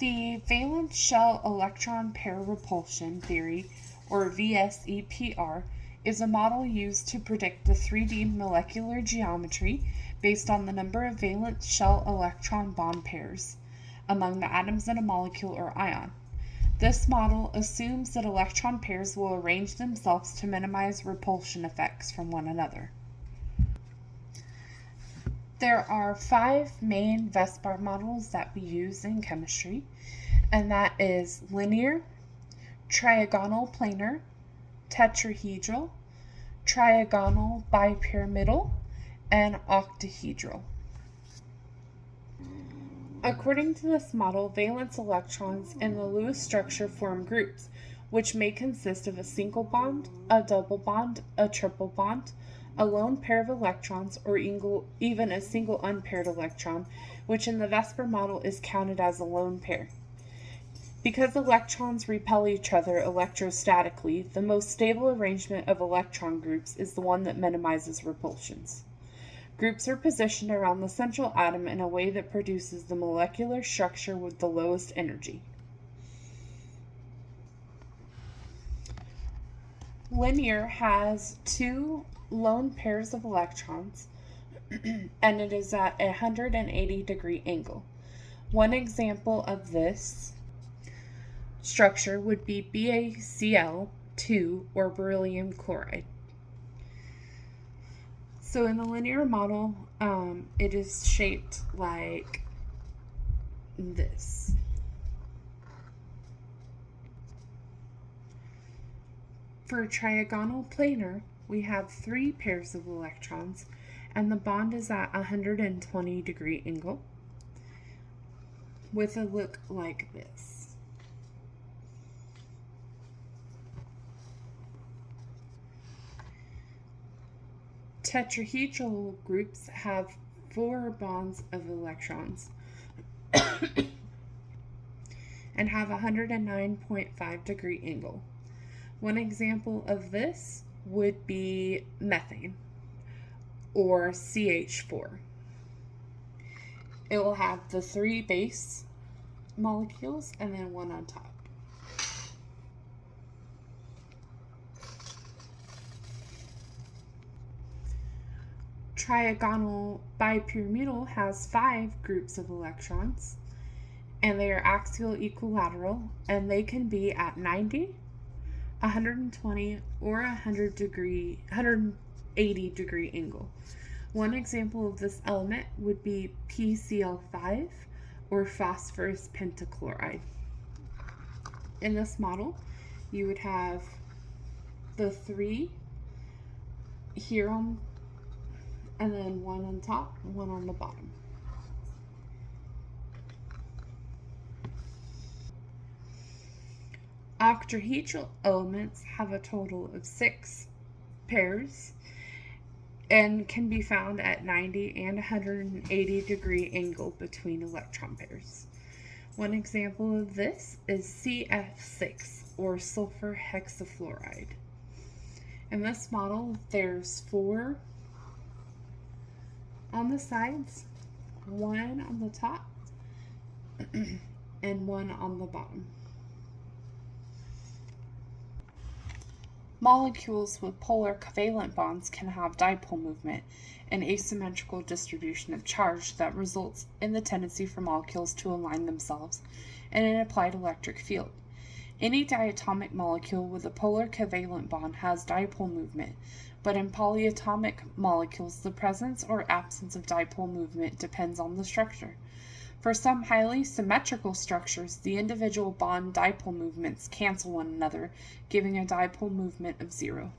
The valence shell electron pair repulsion theory, or VSEPR, is a model used to predict the 3D molecular geometry based on the number of valence shell electron bond pairs among the atoms in a molecule or ion. This model assumes that electron pairs will arrange themselves to minimize repulsion effects from one another. There are 5 main VSEPR models that we use in chemistry, and that is linear, trigonal planar, tetrahedral, trigonal bipyramidal, and octahedral. According to this model, valence electrons in the Lewis structure form groups, which may consist of a single bond, a double bond, a triple bond, a lone pair of electrons, or even a single unpaired electron, which in the VSEPR model is counted as a lone pair. Because electrons repel each other electrostatically, the most stable arrangement of electron groups is the one that minimizes repulsions. Groups are positioned around the central atom in a way that produces the molecular structure with the lowest energy. Linear has 2 lone pairs of electrons, and it is at a 180-degree angle. One example of this structure would be BaCl2, or beryllium chloride. So in the linear model, it is shaped like this. For trigonal planar, we have 3 pairs of electrons, and the bond is at a 120-degree angle with a look like this. Tetrahedral groups have 4 bonds of electrons and have a 109.5-degree angle. One example of this would be methane, or CH4. It will have the 3 base molecules and then 1 on top. Trigonal bipyramidal has 5 groups of electrons, and they are axial equilateral, and they can be at 90, 120, or 180-degree angle. One example of this element would be PCl5, or phosphorus pentachloride. In this model, you would have the 3 here on, and then 1 on top and 1 on the bottom. Octahedral elements have a total of 6 pairs and can be found at 90 and 180-degree angle between electron pairs. One example of this is CF6, or sulfur hexafluoride. In this model, there's 4 on the sides, 1 on the top, and 1 on the bottom. Molecules with polar covalent bonds can have dipole movement, an asymmetrical distribution of charge that results in the tendency for molecules to align themselves in an applied electric field. Any diatomic molecule with a polar covalent bond has dipole movement, but in polyatomic molecules, the presence or absence of dipole movement depends on the structure. For some highly symmetrical structures, the individual bond dipole movements cancel one another, giving a dipole movement of 0.